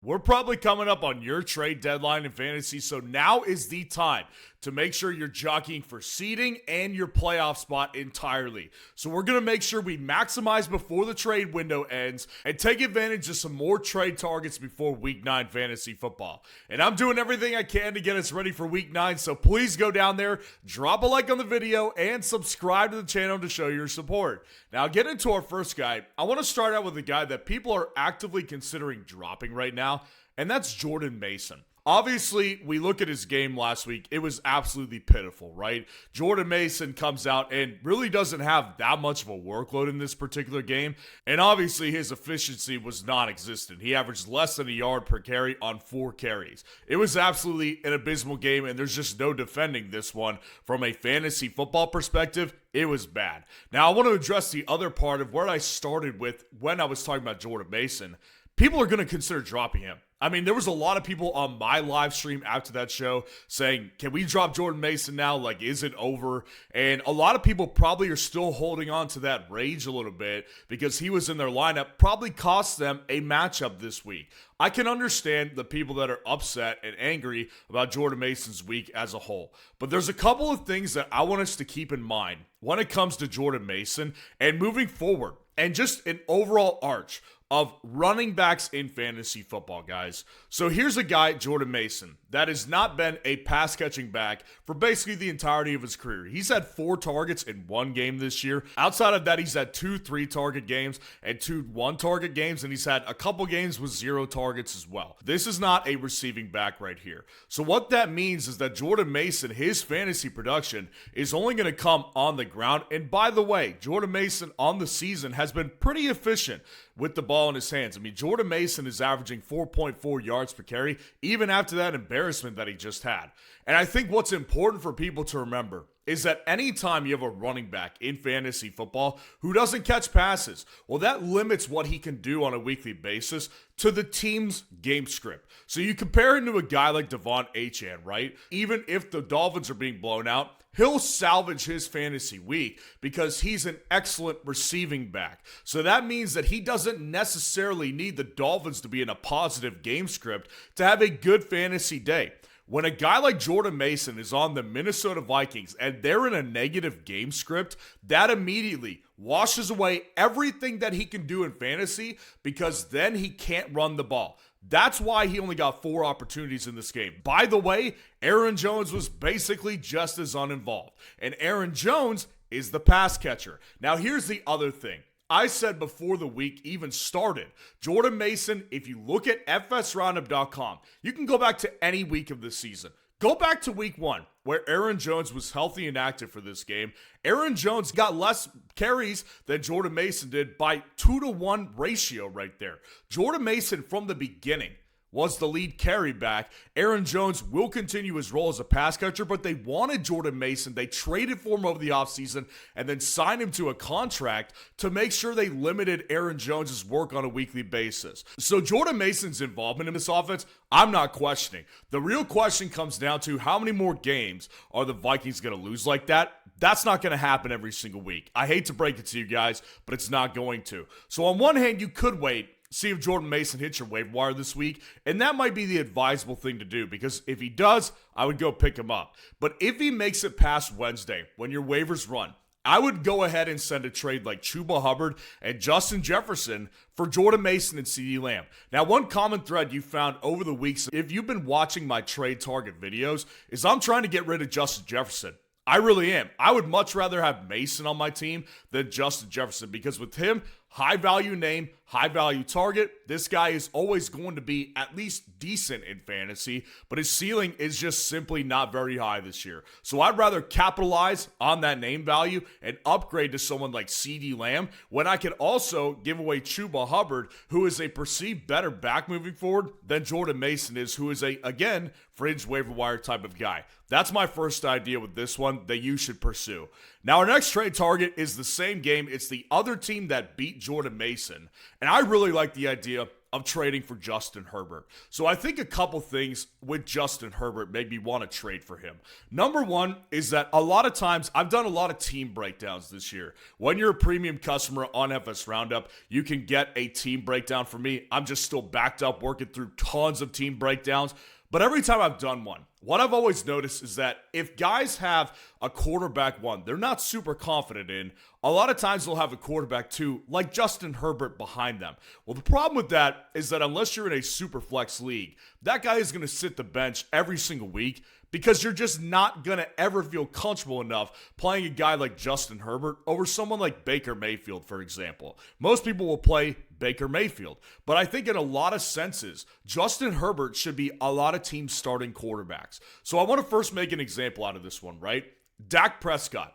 We're probably coming up on your trade deadline in fantasy, so now is the time to make sure you're jockeying for seeding and your playoff spot entirely. So we're going to make sure we maximize before the trade window ends and take advantage of some more trade targets before Week 9 fantasy football. And I'm doing everything I can to get us ready for Week 9, so please go down there, drop a like on the video, and subscribe to the channel to show your support. Now, get into our first guy. I want to start out with a guy that people are actively considering dropping right now, and that's Jordan Mason. Obviously, we look at his game last week. It was absolutely pitiful, right? Jordan Mason comes out and really doesn't have that much of a workload in this particular game. And obviously, his efficiency was non-existent. He averaged less than a yard per carry on 4 carries. It was absolutely an abysmal game, and there's just no defending this one from a fantasy football perspective. It was bad. Now, I want to address the other part of where I started with when I was talking about Jordan Mason. People are going to consider dropping him. I mean, there was a lot of people on my live stream after that show saying, can we drop Jordan Mason now? Like, is it over? And a lot of people probably are still holding on to that rage a little bit because he was in their lineup, probably cost them a matchup this week. I can understand the people that are upset and angry about Jordan Mason's week as a whole. But there's a couple of things that I want us to keep in mind when it comes to Jordan Mason and moving forward and just an overall arch of running backs in fantasy football, guys. So here's a guy, Jordan Mason, that has not been a pass-catching back for basically the entirety of his career. He's had 4 targets in 1 game this year. Outside of that, he's had 2 3-target games and 2 1-target games, and he's had a couple games with 0 targets as well. This is not a receiving back right here. So what that means is that Jordan Mason, his fantasy production is only going to come on the ground. And by the way, Jordan Mason on the season has been pretty efficient with the ball in his hands. I mean, Jordan Mason is averaging 4.4 yards per carry, even after that embarrassment that he just had. And I think what's important for people to remember is that anytime you have a running back in fantasy football who doesn't catch passes, well, that limits what he can do on a weekly basis to the team's game script. So you compare him to a guy like Devon Achane, right? Even if the Dolphins are being blown out, he'll salvage his fantasy week because he's an excellent receiving back. So that means that he doesn't necessarily need the Dolphins to be in a positive game script to have a good fantasy day. When a guy like Jordan Mason is on the Minnesota Vikings and they're in a negative game script, that immediately washes away everything that he can do in fantasy because then he can't run the ball. That's why he only got 4 opportunities in this game. By the way, Aaron Jones was basically just as uninvolved. And Aaron Jones is the pass catcher. Now, here's the other thing. I said before the week even started, Jordan Mason, if you look at fsroundup.com, you can go back to any week of the season. Go back to week 1, where Aaron Jones was healthy and active for this game. Aaron Jones got less carries than Jordan Mason did by 2-to-1 ratio right there. Jordan Mason from the beginning was the lead carry back. Aaron Jones will continue his role as a pass catcher, but they wanted Jordan Mason. They traded for him over the offseason and then signed him to a contract to make sure they limited Aaron Jones' work on a weekly basis. So Jordan Mason's involvement in this offense, I'm not questioning. The real question comes down to how many more games are the Vikings going to lose like that? That's not going to happen every single week. I hate to break it to you guys, but it's not going to. So on one hand, you could wait, see if Jordan Mason hits your waiver wire this week, and that might be the advisable thing to do because if he does, I would go pick him up. But if he makes it past Wednesday, when your waivers run, I would go ahead and send a trade like Chuba Hubbard and Justin Jefferson for Jordan Mason and CeeDee Lamb. Now, one common thread you found over the weeks, if you've been watching my trade target videos, is I'm trying to get rid of Justin Jefferson. I really am. I would much rather have Mason on my team than Justin Jefferson because with him, high value name, high value target, this guy is always going to be at least decent in fantasy, but his ceiling is just simply not very high this year. So I'd rather capitalize on that name value and upgrade to someone like CeeDee Lamb when I can also give away Chuba Hubbard, who is a perceived better back moving forward than Jordan Mason is, who is again, fringe waiver wire type of guy. That's my first idea with this one that you should pursue. Now, our next trade target is the same game. It's the other team that beat Jordan Mason. And I really like the idea of trading for Justin Herbert. So I think a couple things with Justin Herbert made me want to trade for him. Number one is that a lot of times, I've done a lot of team breakdowns this year. When you're a premium customer on FS Roundup, you can get a team breakdown from me. I'm just still backed up working through tons of team breakdowns. But every time I've done one, what I've always noticed is that if guys have a quarterback one they're not super confident in, a lot of times they'll have a quarterback two, like Justin Herbert, behind them. Well, the problem with that is that unless you're in a super flex league, that guy is going to sit the bench every single week because you're just not going to ever feel comfortable enough playing a guy like Justin Herbert over someone like Baker Mayfield, for example. Most people will play Baker Mayfield, but I think in a lot of senses, Justin Herbert should be a lot of teams' starting quarterbacks. So I want to first make an example out of this one, right? Dak Prescott.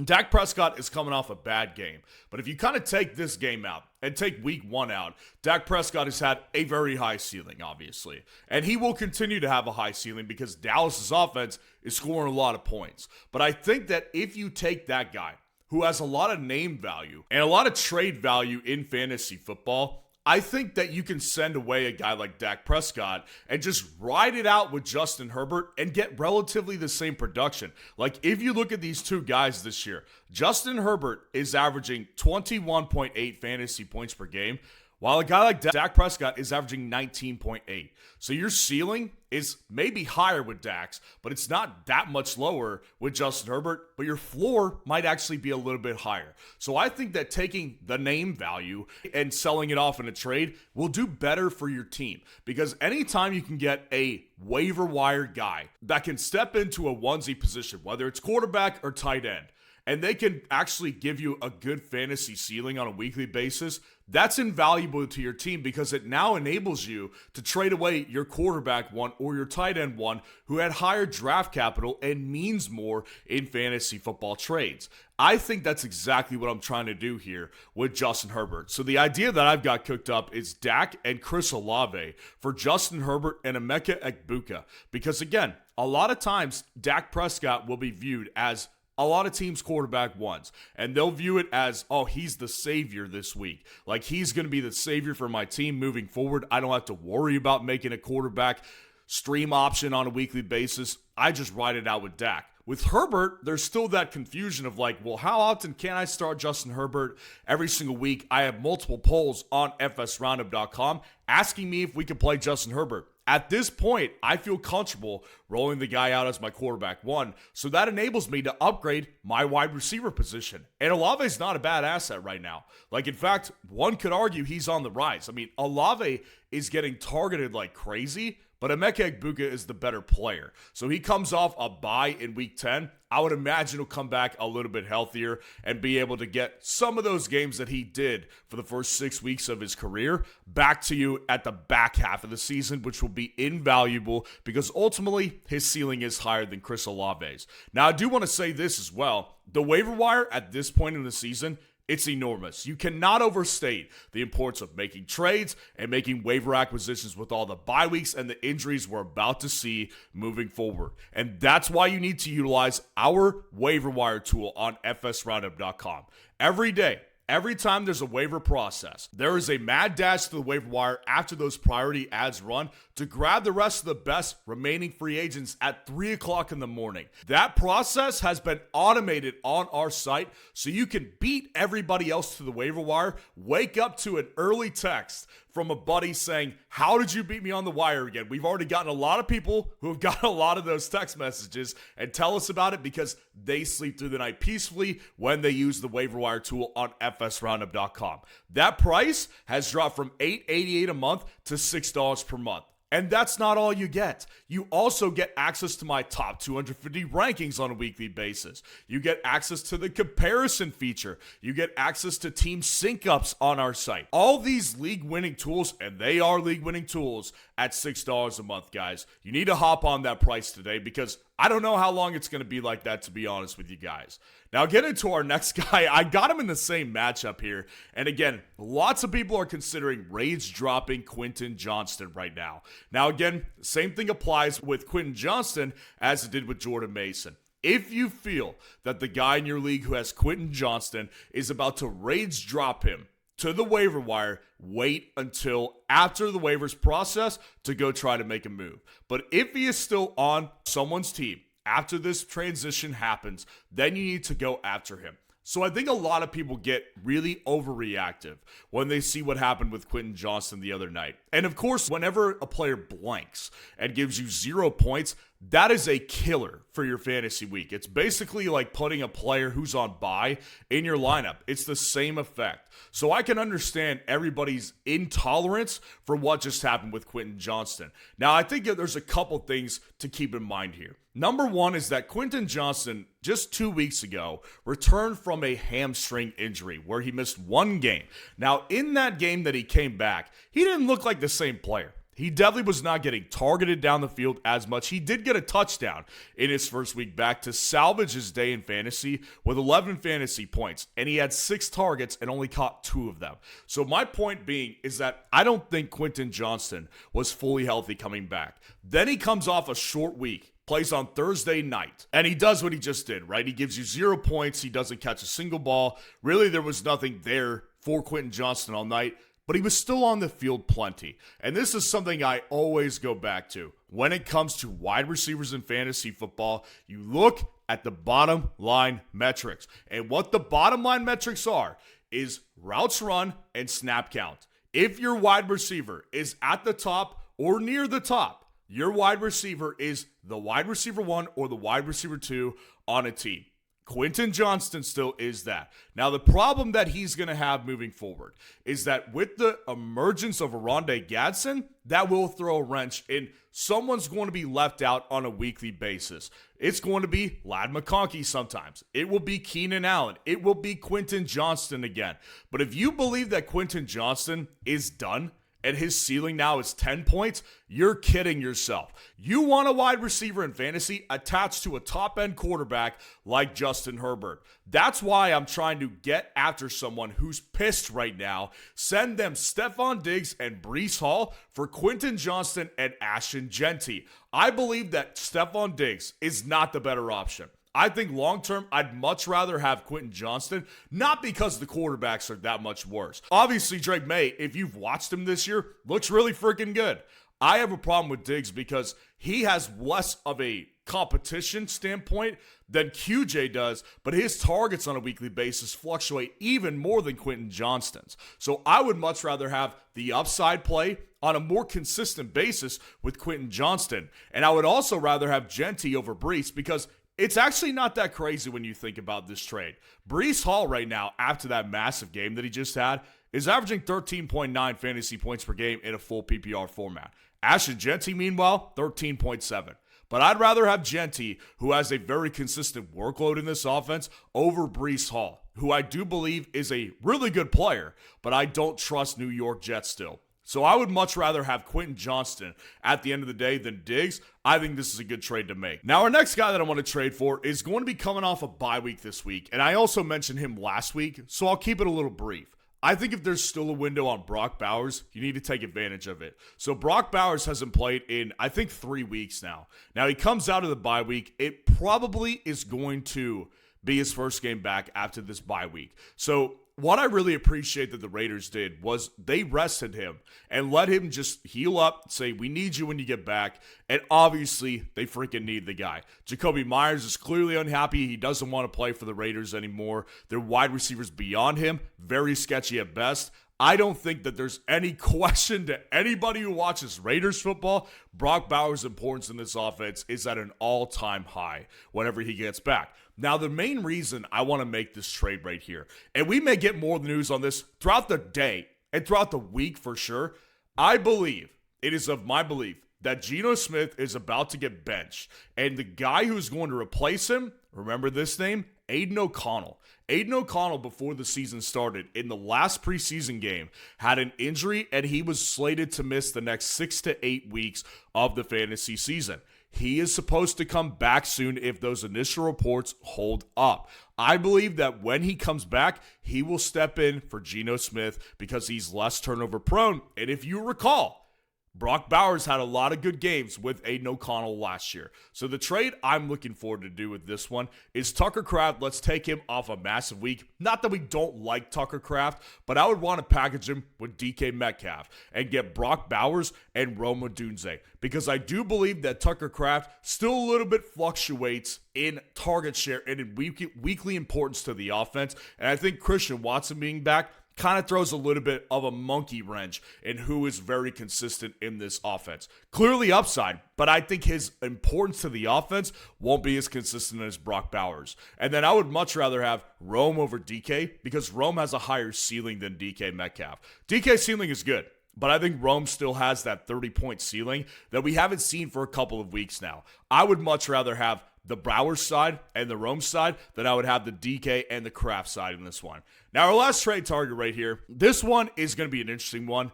Dak Prescott is coming off a bad game, but if you kind of take this game out and take week one out, Dak Prescott has had a very high ceiling, obviously, and he will continue to have a high ceiling because Dallas's offense is scoring a lot of points. But I think that if you take that guy who has a lot of name value and a lot of trade value in fantasy football, I think that you can send away a guy like Dak Prescott and just ride it out with Justin Herbert and get relatively the same production. Like, if you look at these two guys this year, Justin Herbert is averaging 21.8 fantasy points per game, while a guy like Dak Prescott is averaging 19.8. So your ceiling is maybe higher with Dak's, but it's not that much lower with Justin Herbert, but your floor might actually be a little bit higher. So I think that taking the name value and selling it off in a trade will do better for your team, because anytime you can get a waiver wire guy that can step into a onesie position, whether it's quarterback or tight end, and they can actually give you a good fantasy ceiling on a weekly basis, that's invaluable to your team because it now enables you to trade away your quarterback one or your tight end one who had higher draft capital and means more in fantasy football trades. I think that's exactly what I'm trying to do here with Justin Herbert. So the idea that I've got cooked up is Dak and Chris Olave for Justin Herbert and Emeka Egbuka, because again, a lot of times Dak Prescott will be viewed as a lot of teams' quarterback ones, and they'll view it as, oh, he's the savior this week. Like, he's going to be the savior for my team moving forward. I don't have to worry about making a quarterback stream option on a weekly basis. I just ride it out with Dak. With Herbert, there's still that confusion of like, well, how often can I start Justin Herbert every single week? I have multiple polls on fsroundup.com asking me if we can play Justin Herbert. At this point, I feel comfortable rolling the guy out as my quarterback one, so that enables me to upgrade my wide receiver position. And Olave's not a bad asset right now. Like, in fact, one could argue he's on the rise. I mean, Olave is getting targeted like crazy, but Emeka Egbuka is the better player. So he comes off a bye in week 10. I would imagine he'll come back a little bit healthier and be able to get some of those games that he did for the first 6 weeks of his career back to you at the back half of the season, which will be invaluable because ultimately his ceiling is higher than Chris Olave's. Now, I do want to say this as well. The waiver wire at this point in the season, it's enormous. You cannot overstate the importance of making trades and making waiver acquisitions with all the bye weeks and the injuries we're about to see moving forward. And that's why you need to utilize our waiver wire tool on fsroundup.com. Every day, every time there's a waiver process, there is a mad dash to the waiver wire after those priority ads run to grab the rest of the best remaining free agents at 3 o'clock in the morning. That process has been automated on our site so you can beat everybody else to the waiver wire, wake up to an early text from a buddy saying, how did you beat me on the wire again? We've already gotten a lot of people who have gotten a lot of those text messages and tell us about it because they sleep through the night peacefully when they use the waiver wire tool on fsroundup.com. That price has dropped from $8.88 a month to $6 per month. And that's not all you get. You also get access to my top 250 rankings on a weekly basis. You get access to the comparison feature. You get access to team sync-ups on our site. All these league-winning tools, and they are league-winning tools, at $6 a month, guys. You need to hop on that price today because I don't know how long it's going to be like that, to be honest with you guys. Now, getting to our next guy, I got him in the same matchup here. And again, lots of people are considering rage dropping Quinton Johnston right now. Now, again, same thing applies with Quinton Johnston as it did with Jordan Mason. If you feel that the guy in your league who has Quinton Johnston is about to rage drop him, to the waiver wire, wait until after the waivers process to go try to make a move. But if he is still on someone's team after this transition happens, then you need to go after him. So I think a lot of people get really overreactive when they see what happened with Quinton Johnston the other night. And of course, whenever a player blanks and gives you 0 points, that is a killer for your fantasy week. It's basically like putting a player who's on bye in your lineup. It's the same effect. So I can understand everybody's intolerance for what just happened with Quinton Johnston. Now, I think that there's a couple things to keep in mind here. Number one is that Quinton Johnston, just 2 weeks ago, returned from a hamstring injury where he missed 1 game. Now, in that game that he came back, he didn't look like the same player. He definitely was not getting targeted down the field as much. He did get a touchdown in his first week back to salvage his day in fantasy with 11 fantasy points, and he had 6 targets and only caught 2 of them. So my point being is that I don't think Quinton Johnston was fully healthy coming back. Then he comes off a short week, plays on Thursday night, and he does what he just did, right? He gives you 0 points. He doesn't catch a single ball. Really, there was nothing there for Quinton Johnston all night, but he was still on the field plenty. And this is something I always go back to. When it comes to wide receivers in fantasy football, you look at the bottom line metrics. And what the bottom line metrics are is routes run and snap count. If your wide receiver is at the top or near the top, your wide receiver is the wide receiver 1 or the wide receiver 2 on a team. Quinton Johnston still is that. Now, the problem that he's going to have moving forward is that with the emergence of Oronde Gadsden, that will throw a wrench in. Someone's going to be left out on a weekly basis. It's going to be Ladd McConkey sometimes. It will be Keenan Allen. It will be Quinton Johnston again. But if you believe that Quinton Johnston is done, and his ceiling now is 10 points, you're kidding yourself. You want a wide receiver in fantasy attached to a top-end quarterback like Justin Herbert. That's why I'm trying to get after someone who's pissed right now. Send them Stephon Diggs and Breece Hall for Quinton Johnston and Ashton Jeanty. I believe that Stephon Diggs is not the better option. I think long-term, I'd much rather have Quinton Johnston, not because the quarterbacks are that much worse. Obviously, Drake May, if you've watched him this year, looks really freaking good. I have a problem with Diggs because he has less of a competition standpoint than QJ does, but his targets on a weekly basis fluctuate even more than Quinton Johnston's. So I would much rather have the upside play on a more consistent basis with Quinton Johnston. And I would also rather have Jeanty over Breece because it's actually not that crazy when you think about this trade. Breece Hall right now, after that massive game that he just had, is averaging 13.9 fantasy points per game in a full PPR format. Ashton Jeanty, meanwhile, 13.7. But I'd rather have Jeanty, who has a very consistent workload in this offense, over Breece Hall, who I do believe is a really good player, but I don't trust New York Jets still. So I would much rather have Quinton Johnston at the end of the day than Diggs. I think this is a good trade to make. Now, our next guy that I want to trade for is going to be coming off a bye week this week, and I also mentioned him last week, so I'll keep it a little brief. I think if there's still a window on Brock Bowers, you need to take advantage of it. So Brock Bowers hasn't played in, I think, 3 weeks now. Now, he comes out of the bye week. It probably is going to be his first game back after this bye week. So what I really appreciate that the Raiders did was they rested him and let him just heal up, say, we need you when you get back. And obviously, they freaking need the guy. Jacoby Myers is clearly unhappy. He doesn't want to play for the Raiders anymore. Their wide receivers beyond him, very sketchy at best. I don't think that there's any question to anybody who watches Raiders football. Brock Bowers' importance in this offense is at an all-time high whenever he gets back. Now, the main reason I want to make this trade right here, and we may get more news on this throughout the day and throughout the week for sure, I believe, it is of my belief, that Geno Smith is about to get benched. And the guy who's going to replace him, remember this name? Aiden O'Connell. Aiden O'Connell, before the season started, in the last preseason game, had an injury and he was slated to miss the next 6 to 8 weeks of the fantasy season. He is supposed to come back soon if those initial reports hold up. I believe that when he comes back, he will step in for Geno Smith because he's less turnover prone. And if you recall, Brock Bowers had a lot of good games with Aiden O'Connell last year. So the trade I'm looking forward to do with this one is Tucker Kraft. Let's take him off a massive week. Not that we don't like Tucker Kraft, but I would want to package him with DK Metcalf and get Brock Bowers and Rome Odunze, because I do believe that Tucker Kraft still a little bit fluctuates in target share and in weekly importance to the offense. And I think Christian Watson being back kind of throws a little bit of a monkey wrench in who is very consistent in this offense. Clearly upside, but I think his importance to the offense won't be as consistent as Brock Bowers. And then I would much rather have Rome over DK, because Rome has a higher ceiling than DK Metcalf. DK's ceiling is good, but I think Rome still has that 30-point ceiling that we haven't seen for a couple of weeks now. I would much rather have the Bowers side and the Rome side than I would have the DK and the Kraft side in this one. Now, our last trade target right here, this one is going to be an interesting one.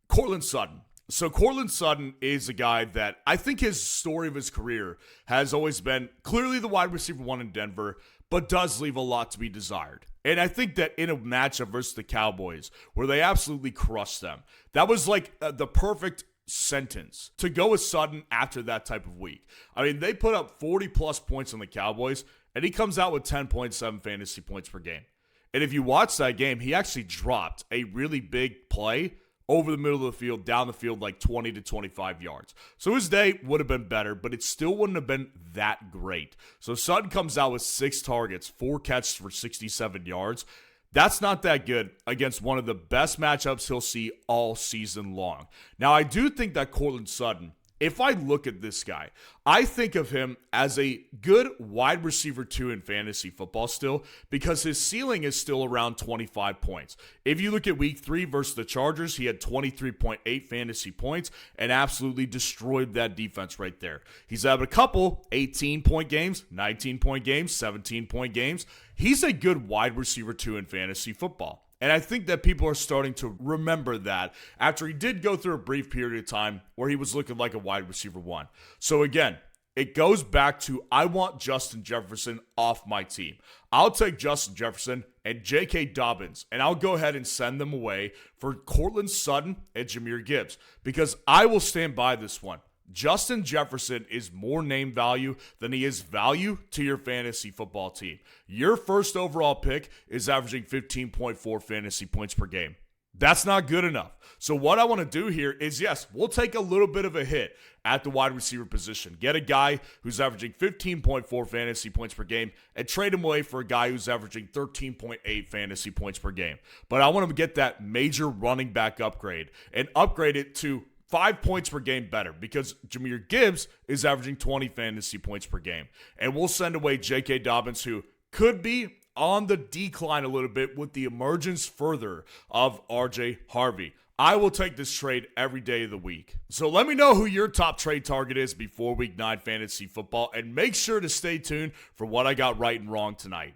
Courtland Sutton. So Courtland Sutton is a guy that I think his story of his career has always been clearly the wide receiver one in Denver, but does leave a lot to be desired. And I think that in a matchup versus the Cowboys, where they absolutely crushed them, that was like the perfect sentence to go with Sutton after that type of week. I mean, they put up 40-plus points on the Cowboys, and he comes out with 10.7 fantasy points per game. And if you watch that game, he actually dropped a really big play over the middle of the field, down the field, like 20 to 25 yards. So his day would have been better, but it still wouldn't have been that great. So Sutton comes out with 6 targets, 4 catches for 67 yards. That's not that good against one of the best matchups he'll see all season long. Now, I do think that Courtland Sutton, if I look at this guy, I think of him as a good wide receiver 2 in fantasy football still, because his ceiling is still around 25 points. If you look at week 3 versus the Chargers, he had 23.8 fantasy points and absolutely destroyed that defense right there. He's had a couple 18-point games, 19-point games, 17-point games. He's a good wide receiver 2 in fantasy football. And I think that people are starting to remember that after he did go through a brief period of time where he was looking like a wide receiver 1. So again, it goes back to I want Justin Jefferson off my team. I'll take Justin Jefferson and J.K. Dobbins, and I'll go ahead and send them away for Courtland Sutton and Jahmyr Gibbs, because I will stand by this one. Justin Jefferson is more name value than he is value to your fantasy football team. Your first overall pick is averaging 15.4 fantasy points per game. That's not good enough. So what I want to do here is, yes, we'll take a little bit of a hit at the wide receiver position. Get a guy who's averaging 15.4 fantasy points per game and trade him away for a guy who's averaging 13.8 fantasy points per game. But I want to get that major running back upgrade and upgrade it to 5 points per game better, because Jahmyr Gibbs is averaging 20 fantasy points per game. And we'll send away J.K. Dobbins, who could be on the decline a little bit with the emergence further of R.J. Harvey. I will take this trade every day of the week. So let me know who your top trade target is before Week 9 fantasy football, and make sure to stay tuned for what I got right and wrong tonight.